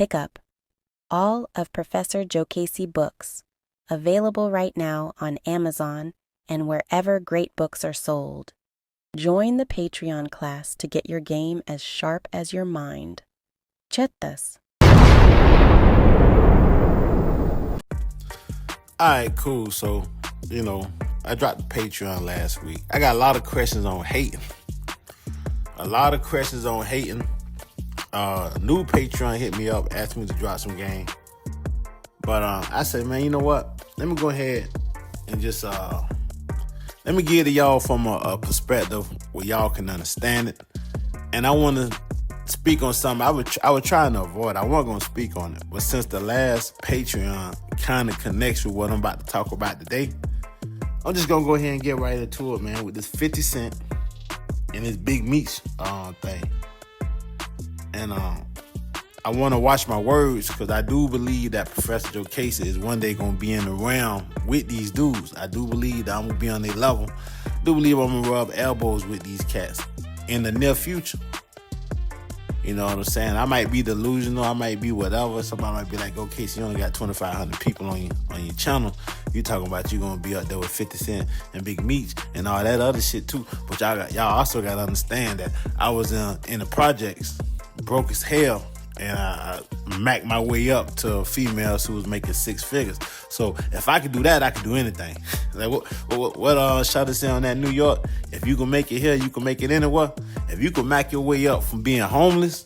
pick up all of Professor Jokasey books, available right now on Amazon and wherever great books are sold. Join the Patreon class to get your game as sharp as your mind. Chetas. Alright, cool. So, I dropped the Patreon last week. I got a lot of questions on hating. New Patreon hit me up, asked me to drop some game. But I said, man, you know what? Let me go ahead and just let me give it to y'all from a perspective where y'all can understand it. And I want to speak on something I was trying to avoid. I wasn't going to speak on it. But since the last Patreon kind of connects with what I'm about to talk about today, I'm just going to go ahead and get right into it, man, with this 50 Cent and this Big Meech thing. And I want to watch my words because I do believe that Professor Jokasey is one day going to be in the realm with these dudes. I do believe that I'm going to be on their level. I do believe I'm going to rub elbows with these cats in the near future. You know what I'm saying? I might be delusional. I might be whatever. Somebody might be like, okay, so you only got 2,500 people on your channel. You talking about you going to be up there with 50 Cent and Big Meech and all that other shit too. But y'all also got to understand that I was in the projects, broke as hell. And I macked my way up to females who was making six figures. So if I could do that, I could do anything. Like what Shawty say on that New York? If you can make it here, you can make it anywhere. If you can mack your way up from being homeless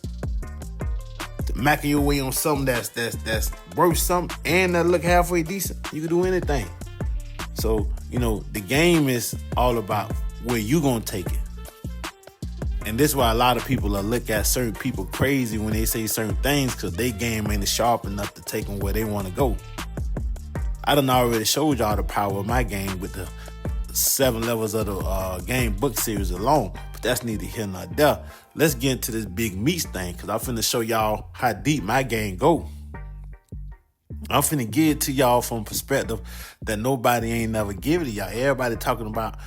to macking your way on something that's worth something and that look halfway decent, you can do anything. So, the game is all about where you gonna take it. And this is why a lot of people will look at certain people crazy when they say certain things because they game ain't sharp enough to take them where they want to go. I done already showed y'all the power of my game with the 7 levels of the game book series alone. But that's neither here nor there. Let's get into this Big Meech thing because I'm finna show y'all how deep my game go. I'm finna give it to y'all from a perspective that nobody ain't never given to y'all. Everybody talking about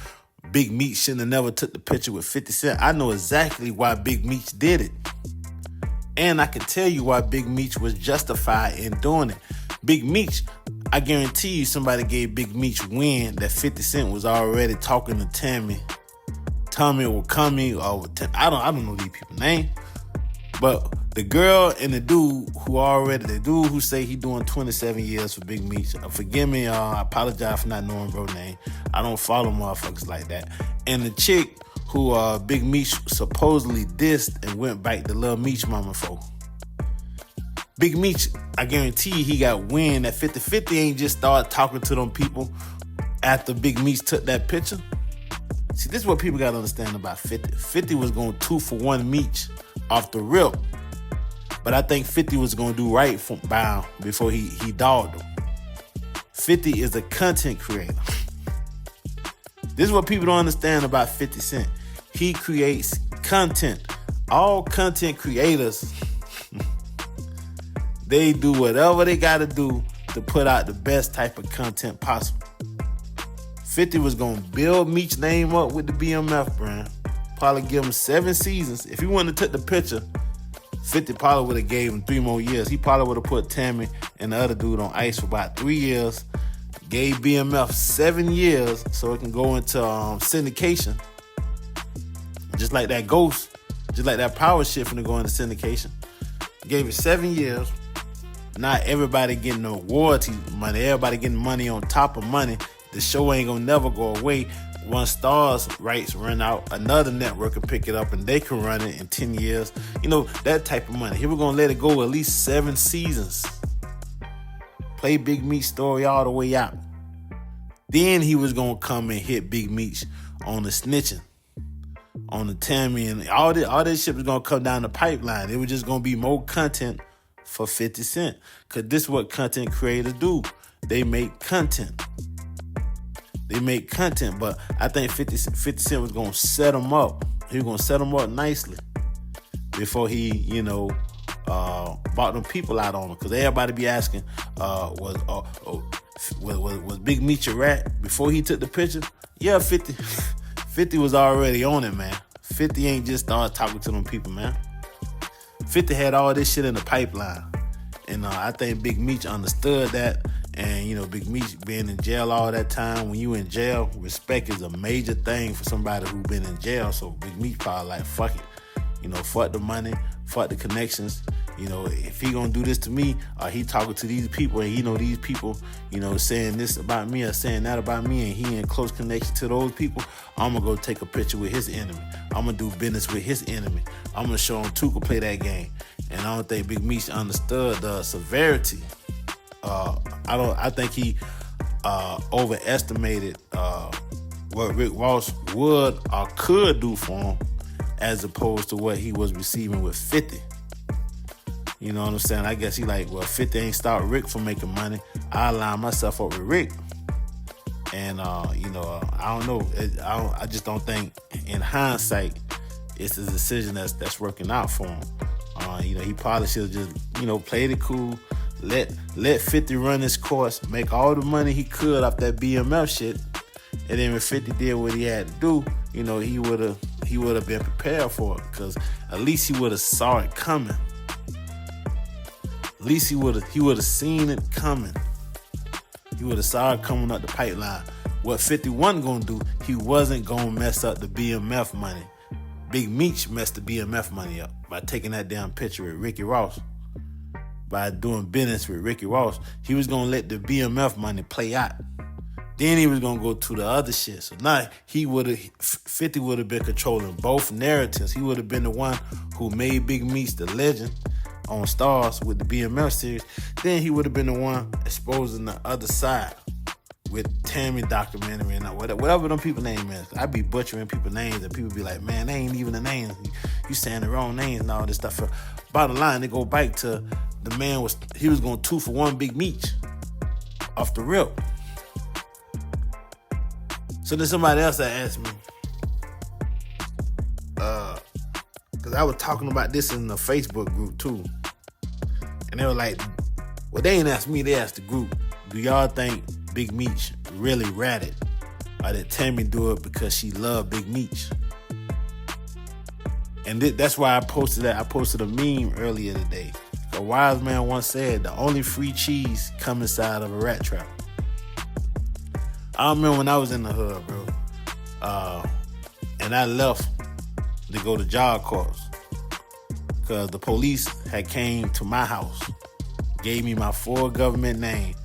Big Meech shouldn't have never took the picture with 50 Cent. I know exactly why Big Meech did it. And I can tell you why Big Meech was justified in doing it. Big Meech, I guarantee you somebody gave Big Meech wind that 50 Cent was already talking to Tommy or Cummy or I don't know these people's name. But the girl and the dude who say he doing 27 years for Big Meech. Forgive me, I apologize for not knowing bro name. I don't follow motherfuckers like that. And the chick who Big Meech supposedly dissed and went back to Lil Meech mama for. Big Meech, I guarantee you he got wind that 50 ain't just started talking to them people after Big Meech took that picture. See, this is what people got to understand about 50. 50 was going 2-for-1 Meech off the rip. But I think 50 was going to do right before he dogged him. 50 is a content creator. This is what people don't understand about 50 Cent. He creates content. All content creators, they do whatever they got to do to put out the best type of content possible. 50 was going to build Meech's name up with the BMF brand. Probably give him 7 seasons. If he wouldn't have took the picture, 50 probably would have gave him 3 more years. He probably would have put Tammy and the other dude on ice for about 3 years. Gave BMF 7 years so it can go into syndication. Just like that Ghost, just like that Power shit finna go into syndication. Gave it 7 years. Not everybody getting the royalty money. Everybody getting money on top of money. The show ain't gonna never go away. Once Star's rights run out, another network can pick it up and they can run it in 10 years. That type of money. Here we're going to let it go at least 7 seasons. Play Big Meech's story all the way out. Then he was going to come and hit Big Meech on the snitching, on the Tammy, and all this shit was going to come down the pipeline. It was just going to be more content for 50 Cent. Because this is what content creators do. They make content. But I think 50 Cent was going to set them up. He was going to set them up nicely before he, bought them people out on him. Because everybody be asking, was Big Meech a rat before he took the picture? Yeah, 50 was already on it, man. 50 ain't just started talking to them people, man. 50 had all this shit in the pipeline. And I think Big Meech understood that. And, you know, Big Meech being in jail all that time, when you in jail, respect is a major thing for somebody who been in jail. So Big Meech probably like, fuck it. You know, fuck the money, fuck the connections. You know, if he gonna do this to me, or he talking to these people and he know these people, you know, saying this about me or saying that about me, and he in close connection to those people, I'm gonna go take a picture with his enemy. I'm gonna do business with his enemy. I'm gonna show him Tuka play that game. And I don't think Big Meech understood the severity. I think he overestimated what Rick Ross would or could do for him, as opposed to what he was receiving with 50. You know what I'm saying? I guess he like, well, 50 ain't stopped Rick from making money. I line myself up with Rick. And, you know, I don't know. I just don't think, in hindsight, it's a decision that's working out for him. You know, he probably should have just, you know, played it cool. Let 50 run his course, make all the money he could off that BMF shit. And then when 50 did what he had to do, you know, he would have been prepared for it, because at least he would have saw it coming. At least he would have seen it coming. He would have saw it coming up the pipeline. What 50 wasn't gonna do, he wasn't gonna mess up the BMF money. Big Meech messed the BMF money up by taking that damn picture with Ricky Ross. By doing business with Ricky Ross, he was gonna let the BMF money play out. Then he was gonna go to the other shit. So now 50 would have been controlling both narratives. He would have been the one who made Big Meech the legend on Stars with the BMF series. Then he would have been the one exposing the other side with Tammy documentary and whatever them people name is. I be butchering people's names and people be like, man, they ain't even the names. You saying the wrong names and all this stuff. Bottom line, they go back to the man was going 2 for 1 Big Meech off the rip. So then somebody else that asked me, because I was talking about this in the Facebook group too. And they were like, well, they ain't asked me, they asked the group, do y'all think Big Meech really ratted? Or did Tammy do it because she loved Big Meech? And that's why I posted that. I posted a meme earlier today. A wise man once said, the only free cheese come inside of a rat trap. I remember when I was in the hood, bro, and I left to go to job corps because the police had came to my house, gave me my full government name,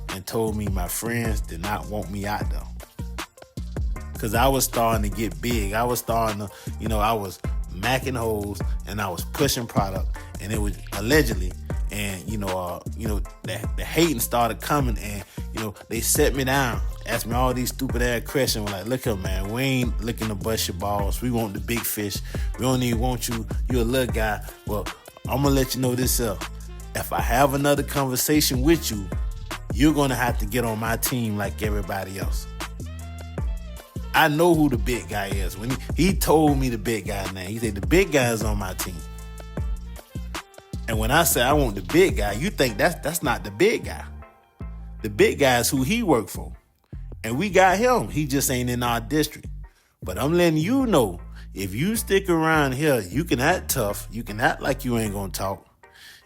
and told me my friends did not want me out there. Because I was starting to get big. I was starting to, you know, I was macking hoes and I was pushing product, and it was allegedly, and the hating started coming, and they set me down, asked me all these stupid ass questions. We're like, look here, man, we ain't looking to bust your balls. We want the big fish. We don't even want you. You're a little guy. Well, I'm gonna let you know this up. If I have another conversation with you, you're gonna have to get on my team like everybody else. I know who the big guy is. When he told me the big guy's name, he said the big guy is on my team. And when I say I want the big guy, you think that's not the big guy. The big guy is who he worked for. And we got him. He just ain't in our district. But I'm letting you know, if you stick around here, you can act tough. You can act like you ain't gonna talk.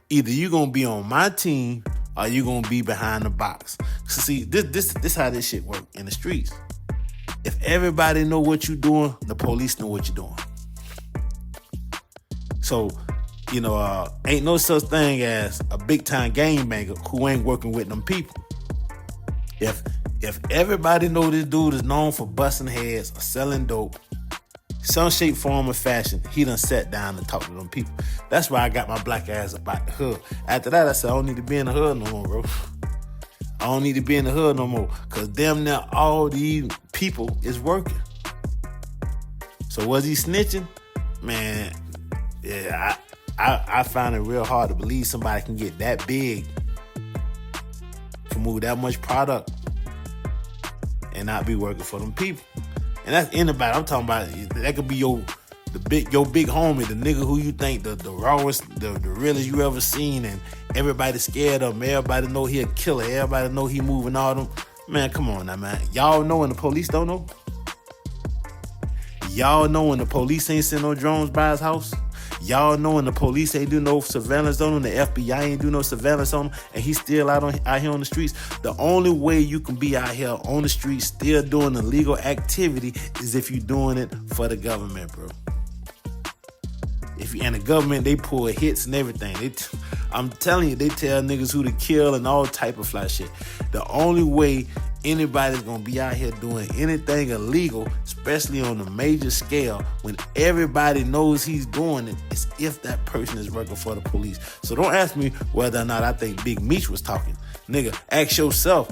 Either you gonna be on my team or you gonna be behind the box. So see, this how this shit work in the streets. If everybody know what you doing, the police know what you're doing. So, ain't no such thing as a big time gangbanger who ain't working with them people. If everybody know this dude is known for busting heads or selling dope, some shape, form, or fashion, he done sat down and talked to them people. That's why I got my black ass about the hood. After that, I said, I don't need to be in the hood no more, bro. I don't need to be in the hood no more. Because damn near all these people is working. So was he snitching? Man, yeah, I find it real hard to believe somebody can get that big, can move that much product, and not be working for them people. And that's anybody. I'm talking about, that could be your big homie, the nigga who you think the rawest, the realest you ever seen, and everybody scared of him. Everybody know he a killer. Everybody know he moving all them. Man, come on now, man. Y'all know and the police don't know? Y'all know when the police ain't send no drones by his house? Y'all knowing the police ain't do no surveillance on him, the FBI ain't do no surveillance on him, and he's still out here on the streets. The only way you can be out here on the streets still doing illegal activity is if you're doing it for the government, bro. And the government, they pull hits and everything. I'm telling you, they tell niggas who to kill and all type of fly shit. The only way anybody's gonna be out here doing anything illegal, especially on a major scale, when everybody knows he's doing it, is if that person is working for the police. So don't ask me whether or not I think Big Meech was talking. Nigga, ask yourself,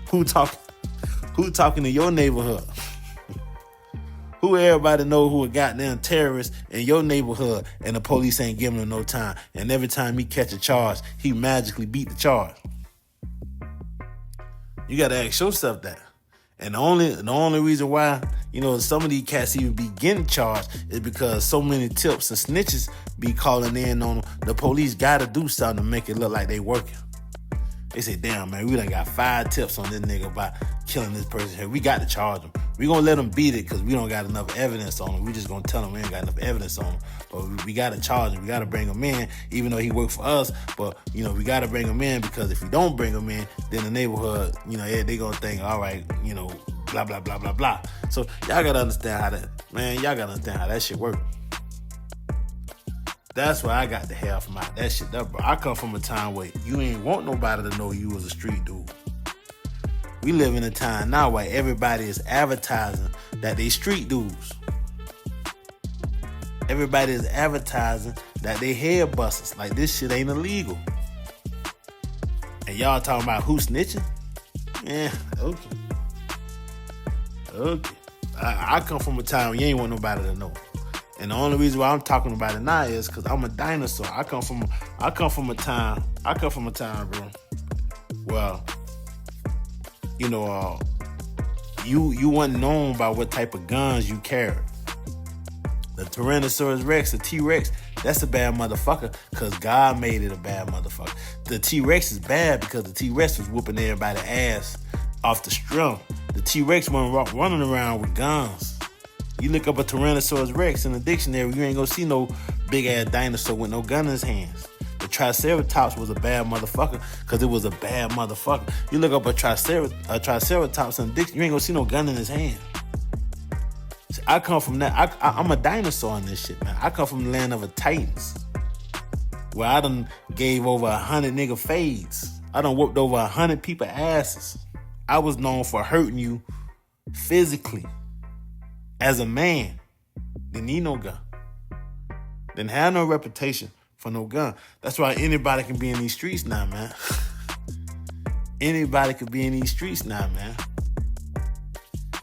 who talking to your neighborhood? Who everybody know who a goddamn terrorist in your neighborhood and the police ain't giving him no time. And every time he catch a charge, he magically beat the charge. You got to ask yourself that. And the only reason why, some of these cats even be getting charged is because so many tips and snitches be calling in on them. The police got to do something to make it look like they working. They say, damn, man, we done got 5 tips on this nigga about killing this person here. We got to charge him. We gonna let him beat it because we don't got enough evidence on him. We just gonna tell him we ain't got enough evidence on him. But we gotta charge him. We gotta bring him in, even though he worked for us. But, we gotta bring him in because if we don't bring him in, then the neighborhood, they gonna think, all right, blah, blah, blah, blah, blah. So y'all gotta understand how that shit work. That's why I got the hell from out that shit. Bro. I come from a time where you ain't want nobody to know you was a street dude. We live in a time now where everybody is advertising that they street dudes. Everybody is advertising that they head busters. Like this shit ain't illegal. And y'all talking about who snitching? Yeah, okay. I come from a time where you ain't want nobody to know. And the only reason why I'm talking about it now is because I'm a dinosaur. I come from a time, bro. Well, you wasn't known by what type of guns you carried. The Tyrannosaurus Rex, the T-Rex, that's a bad motherfucker because God made it a bad motherfucker. The T-Rex is bad because the T-Rex was whooping everybody's ass off the strum. The T-Rex wasn't running around with guns. You look up a Tyrannosaurus Rex in the dictionary, you ain't gonna see no big-ass dinosaur with no gun in his hands. The Triceratops was a bad motherfucker because it was a bad motherfucker. You look up a Triceratops in the dictionary, you ain't gonna see no gun in his hand. See, I come from that. I'm a dinosaur in this shit, man. I come from the land of the Titans, where I done gave over 100 nigga fades. I done whooped over 100 people asses. I was known for hurting you physically. As a man, didn't need no gun. Didn't have no reputation for no gun. That's why anybody can be in these streets now, man. Anybody could be in these streets now, man.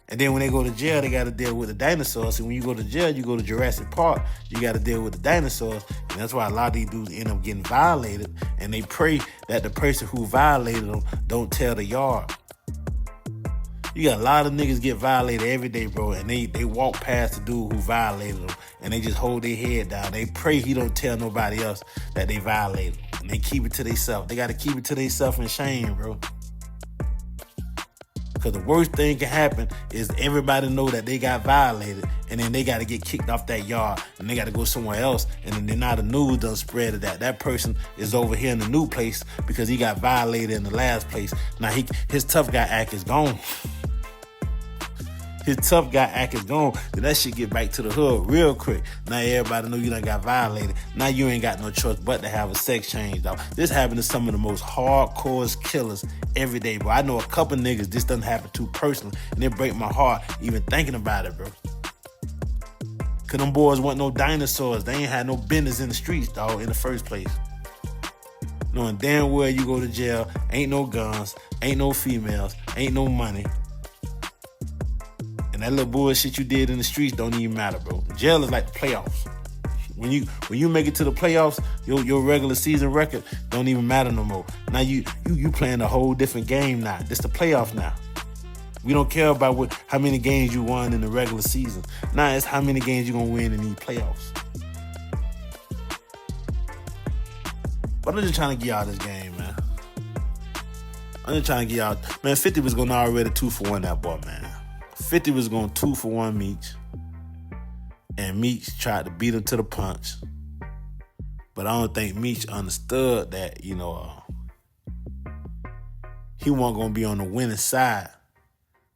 And then when they go to jail, they got to deal with the dinosaurs. And when you go to jail, you go to Jurassic Park, you got to deal with the dinosaurs. And that's why a lot of these dudes end up getting violated. And they pray that the person who violated them don't tell the yard. You got a lot of niggas get violated every day, bro, and they walk past the dude who violated them, and they just hold their head down. They pray he don't tell nobody else that they violated them, and they keep it to themselves. They got to keep it to themselves in shame, bro. Because the worst thing can happen is everybody know that they got violated, and then they got to get kicked off that yard, and they got to go somewhere else, and then now the news done spread of that. That person is over here in the new place because he got violated in the last place. Now his tough guy act is gone. His tough guy act is gone. Then that shit get back to the hood real quick. Now everybody know you done got violated. Now you ain't got no choice but to have a sex change, dog. This happened to some of the most hardcore killers every day, bro. I know a couple niggas this doesn't happen to personally, and it break my heart even thinking about it, bro. Cause them boys wasn't no dinosaurs. They ain't had no business in the streets, dog, in the first place. Knowing damn well you go to jail, ain't no guns, ain't no females, ain't no money. And that little bullshit you did in the streets don't even matter, bro. Jail is like the playoffs. When you make it to the playoffs, your regular season record don't even matter no more. Now you playing a whole different game now. It's the playoff now. We don't care about how many games you won in the regular season. Now it's how many games you gonna win in these playoffs. But I'm just trying to get y'all this game, man. I'm just trying to get y'all. Man, 50 was going already 2-for-1 that boy, man. 50 was going 2-for-1 Meech. and Meech tried to beat him to the punch. But I don't think Meech understood that, he wasn't gonna be on the winning side.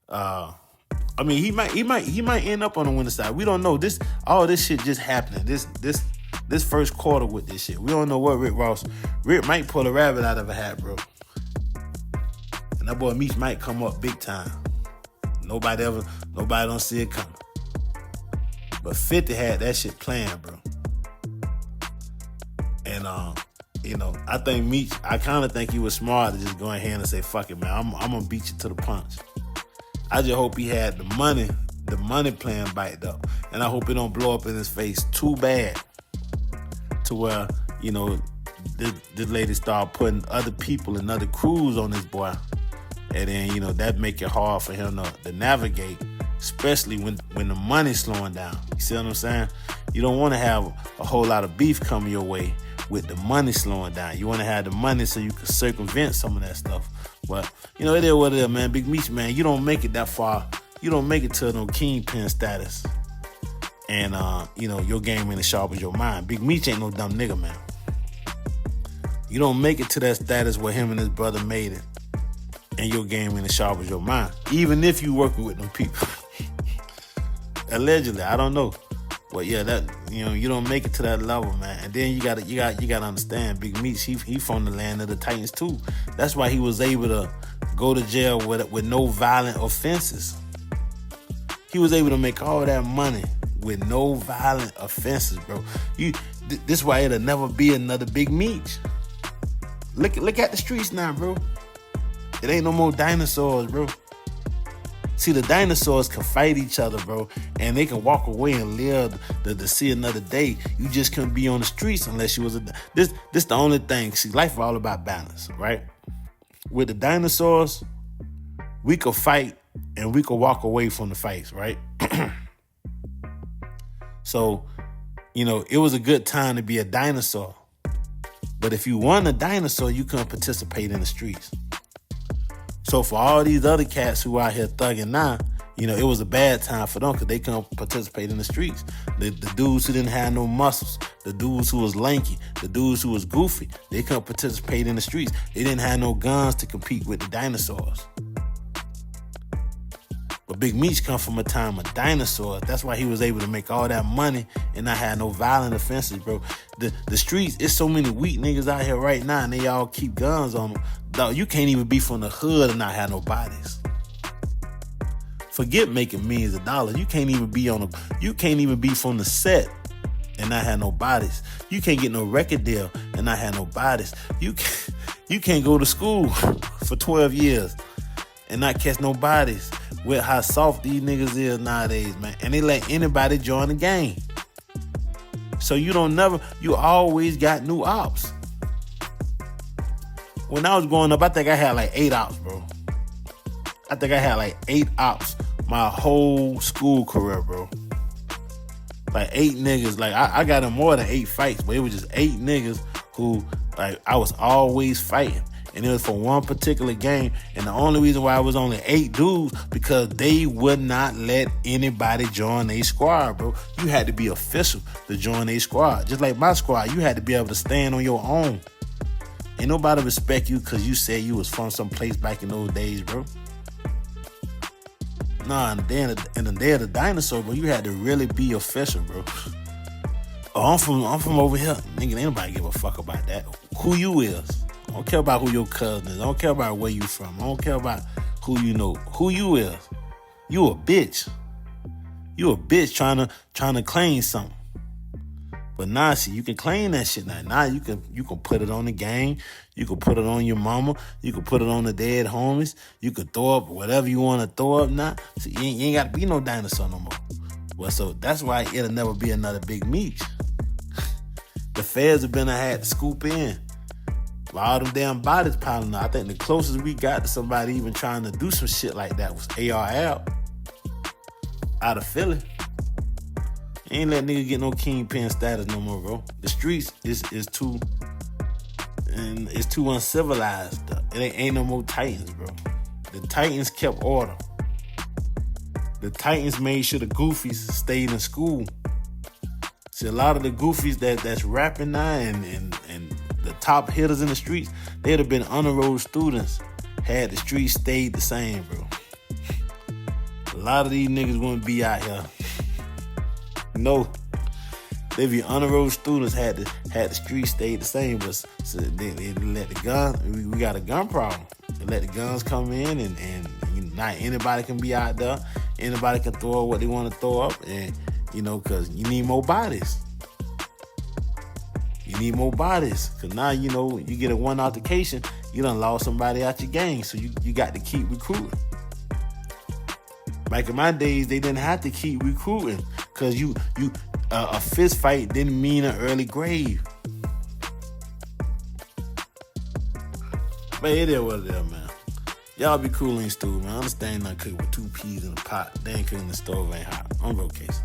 He might end up on the winning side. We don't know. All this shit just happening. This first quarter with this shit. We don't know what Rick might pull a rabbit out of a hat, bro. And that boy Meech might come up big time. Nobody don't see it coming. But 50 had that shit playing, bro. And I think Meech, I kind of think he was smart to just go ahead and say, fuck it, man. I'm gonna beat you to the punch. I just hope he had the money plan backed up. And I hope it don't blow up in his face too bad to where, this lady start putting other people and other crews on this boy. And then, that make it hard for him to navigate, especially when the money's slowing down. You see what I'm saying? You don't want to have a whole lot of beef coming your way with the money slowing down. You want to have the money so you can circumvent some of that stuff. But, it is what it is, man. Big Meech, man, you don't make it that far. You don't make it to no kingpin status. And, your game ain't as sharp as your mind. Big Meech ain't no dumb nigga, man. You don't make it to that status where him and his brother made it. And your game ain't as sharp as your mind. Even if you working with them people. Allegedly, I don't know. But yeah, that you don't make it to that level, man. And then you gotta understand, Big Meech, he from the land of the Titans too. That's why he was able to go to jail with no violent offenses. He was able to make all that money with no violent offenses, bro. This why it'll never be another Big Meech. Look at the streets now, bro. It ain't no more dinosaurs, bro. See, the dinosaurs can fight each other, bro, and they can walk away and live to see another day. You just couldn't be on the streets unless you was this the only thing. See, life is all about balance, right? With the dinosaurs, we could fight and we could walk away from the fights, right? So, it was a good time to be a dinosaur. But if you weren't a dinosaur, you couldn't participate in the streets. So for all these other cats who out here thugging now, it was a bad time for them because they couldn't participate in the streets. The dudes who didn't have no muscles, the dudes who was lanky, the dudes who was goofy, they couldn't participate in the streets. They didn't have no guns to compete with the dinosaurs. But Big Meech come from a time of dinosaurs. That's why he was able to make all that money and not have no violent offenses, bro. The streets, it's so many weak niggas out here right now and they all keep guns on them. Dog, you can't even be from the hood and not have no bodies. Forget making millions of dollars. You can't even be from the set and not have no bodies. You can't get no record deal and not have no bodies. You can't go to school for 12 years and not catch no bodies. With how soft these niggas is nowadays, man. And they let anybody join the game. So you always got new ops. When I was growing up, I think I had like 8 ops, bro. I think I had like 8 ops my whole school career, bro. Like 8 niggas. Like I got in more than 8 fights, but it was just 8 niggas who, like, I was always fighting. And it was for one particular game. And the only reason why it was only 8 dudes, because they would not let anybody join a squad, bro. You had to be official to join a squad. Just like my squad, you had to be able to stand on your own. Ain't nobody respect you because you said you was from some place back in those days, bro. Nah, in the day of the dinosaur, bro, you had to really be official, bro. Oh, I'm from over here. Nigga, ain't nobody give a fuck about that. Who you is. I don't care about who your cousin is. I don't care about where you from. I don't care about who you know. Who you is. You a bitch. You a bitch trying to claim something. But now, see, you can claim that shit now. Now you can put it on the gang. You can put it on your mama. You can put it on the dead homies. You can throw up whatever you want to throw up now. See, you ain't got to be no dinosaur no more. Well, so that's why it'll never be another Big Meech. The feds have been had to scoop in. All them damn bodies piling up. I think the closest we got to somebody even trying to do some shit like that was ARL out of Philly. Ain't let nigga get no kingpin status no more, bro. The streets is too uncivilized. It ain't no more Titans, bro. The Titans kept order. The Titans made sure the goofies stayed in school. See, a lot of the goofies that's rapping now and the top hitters in the streets, they'd have been honor roll students had the streets stayed the same, bro. A lot of these niggas wouldn't be out here. No. They be honor roll students had the streets stayed the same, but so they let the gun. We got a gun problem. They let the guns come in, and not anybody can be out there. Anybody can throw up what they want to throw up, and because you need more bodies. You need more bodies, because now you get a one altercation, you done lost somebody out your gang, so you got to keep recruiting. Back in my days, they didn't have to keep recruiting, because a fist fight didn't mean an early grave. But it is what it is, man. Y'all be cool in the stew, man. I understand not cooking with 2 peas in a pot. They ain't cooking in the stove, ain't hot. I'm Jokasey.